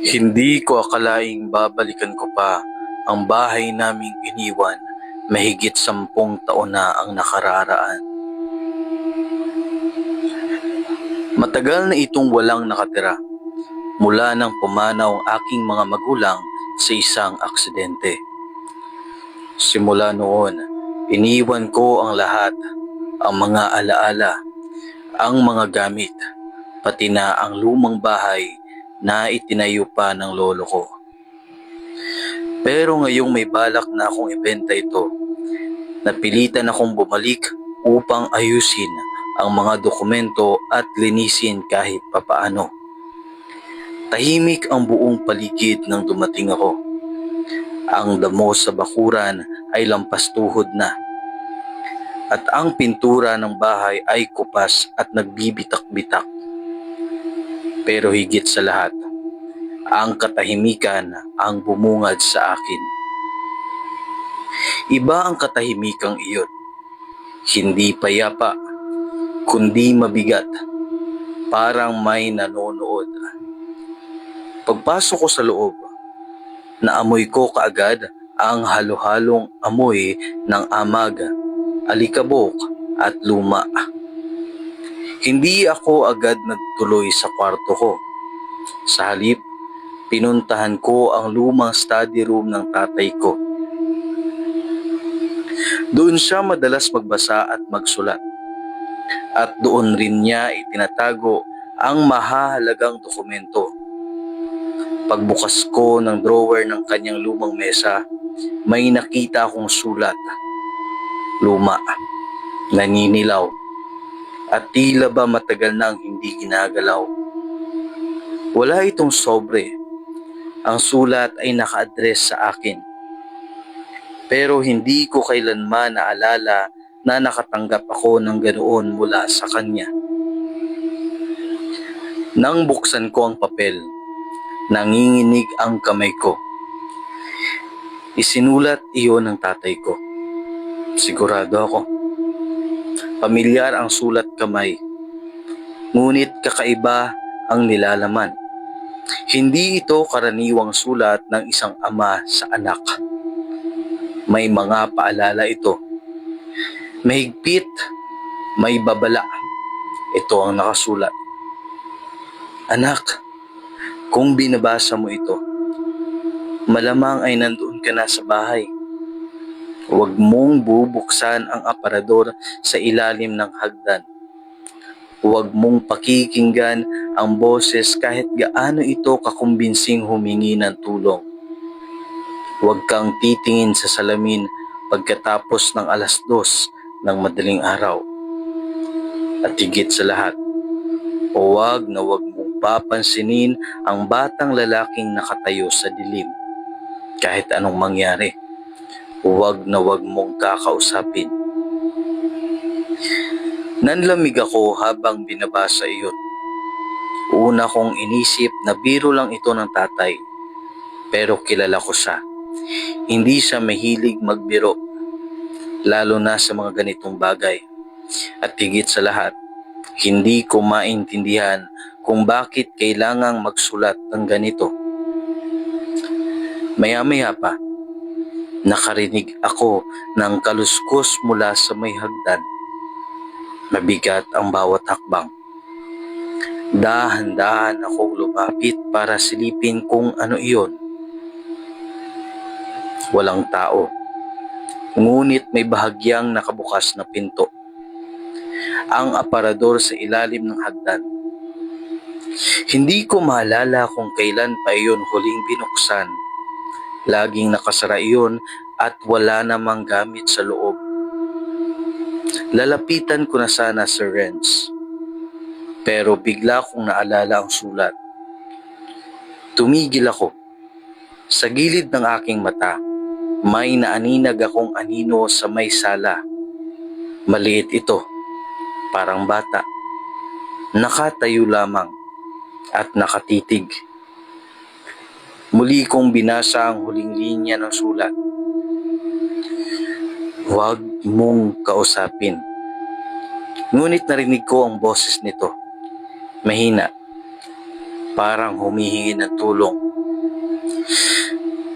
Hindi ko akalaing babalikan ko pa ang bahay naming iniwan mahigit 10 taon na ang nakararaan. Matagal na itong walang nakatira mula nang pumanaw ang aking mga magulang sa isang aksidente. Simula noon, iniwan ko ang lahat, ang mga alaala, ang mga gamit, pati na ang lumang bahay na itinayo pa ng lolo ko. Pero ngayong may balak na akong ibenta ito, napilitan akong bumalik upang ayusin ang mga dokumento at linisin kahit papaano. Tahimik ang buong paligid nang dumating ako. Ang damo sa bakuran ay lampas tuhod na at ang pintura ng bahay ay kupas at nagbibitak-bitak. Pero higit sa lahat, ang katahimikan ang bumungad sa akin. Iba ang katahimikang iyon. Hindi payapa, kundi mabigat. Parang may nanonood. Pagpasok ko sa loob, naamoy ko kaagad ang halo-halong amoy ng amag, alikabok at luma. Hindi ako agad nagtuloy sa kwarto ko. Sa halip, pinuntahan ko ang lumang study room ng tatay ko. Doon siya madalas magbasa at magsulat. At doon rin niya itinatago ang mahahalagang dokumento. Pagbukas ko ng drawer ng kanyang lumang mesa, may nakita akong sulat. Luma, naninilaw, at tila ba matagal nang hindi ginagalaw. Wala itong sobre. Ang sulat ay naka-address sa akin. Pero hindi ko kailanman naalala na nakatanggap ako ng ganoon mula sa kanya. Nang buksan ko ang papel, nanginginig ang kamay ko. Isinulat iyon ng tatay ko. Sigurado ako. Pamilyar ang sulat kamay. Ngunit kakaiba ang nilalaman. Hindi ito karaniwang sulat ng isang ama sa anak. May mga paalala ito. Mahigpit, may babala. Ito ang nakasulat. Anak, kung binabasa mo ito, malamang ay nandoon ka na sa bahay. Huwag mong bubuksan ang aparador sa ilalim ng hagdan. Huwag mong pakikinggan ang boses kahit gaano ito kakumbinsing humingi ng tulong. Huwag kang titingin sa salamin pagkatapos ng 2:00 ng madaling araw. At higit sa lahat, huwag na huwag mong papansinin ang batang lalaking nakatayo sa dilim. Kahit anong mangyari, huwag na huwag mong kakausapin. Nanlamig ako habang binabasa iyon. Una kong inisip na biro lang ito ng tatay. Pero kilala ko siya. Hindi siya mahilig magbiro, lalo na sa mga ganitong bagay. At higit sa lahat, hindi ko maintindihan kung bakit kailangang magsulat ng ganito. Maya-maya pa, nakarinig ako ng kaluskos mula sa may hagdan. Mabigat ang bawat hakbang. Dahan-dahan akong lumapit para silipin kung ano iyon. Walang tao. Ngunit may bahagyang nakabukas na pinto. Ang aparador sa ilalim ng hagdan. Hindi ko maalala kung kailan pa iyon huling binuksan. Laging nakasara iyon at wala namang gamit sa loob. Lalapitan ko na sana si Renz. Pero bigla kong naalala ang sulat. Tumigil ako. Sa gilid ng aking mata, may naaninag akong anino sa may sala. Maliit ito, parang bata. Nakatayo lamang at nakatitig. Muli kong binasa ang huling linya ng sulat. Huwag mong kausapin. Ngunit narinig ko ang boses nito. Mahina. Parang humihingi ng tulong.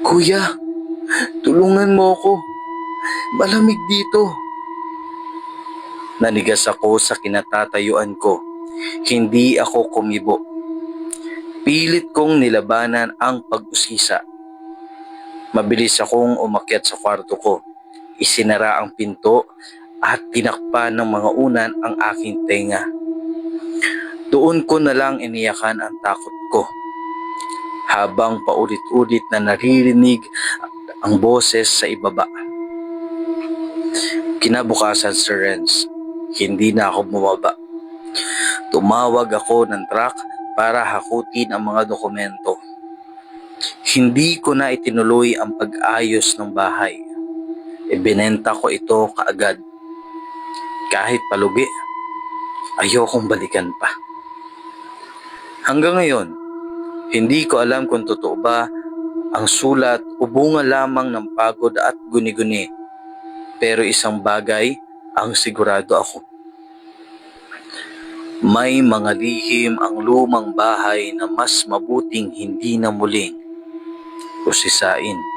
Kuya, tulungan mo ako. Malamig dito. Nanigas ako sa kinatatayuan ko. Hindi ako kumibo. Pilit kong nilabanan ang pag-usisa. Mabilis akong umakyat sa kwarto ko. Isinara ang pinto at tinakpan ng mga unan ang aking tenga. Doon ko na lang iniyakan ang takot ko. Habang paulit-ulit na naririnig ang boses sa ibaba. Kinabukasan, Sir Renz, hindi na ako bumaba. Tumawag ako ng truck para hakutin ang mga dokumento. Hindi ko na itinuloy ang pag-ayos ng bahay. Ibinenta ko ito kaagad. Kahit palugi, ayokong balikan pa. Hanggang ngayon, hindi ko alam kung totoo ba ang sulat o bunga lamang ng pagod at guni-guni. Pero isang bagay ang sigurado ako. May mga lihim ang lumang bahay na mas mabuting hindi na muling usisain.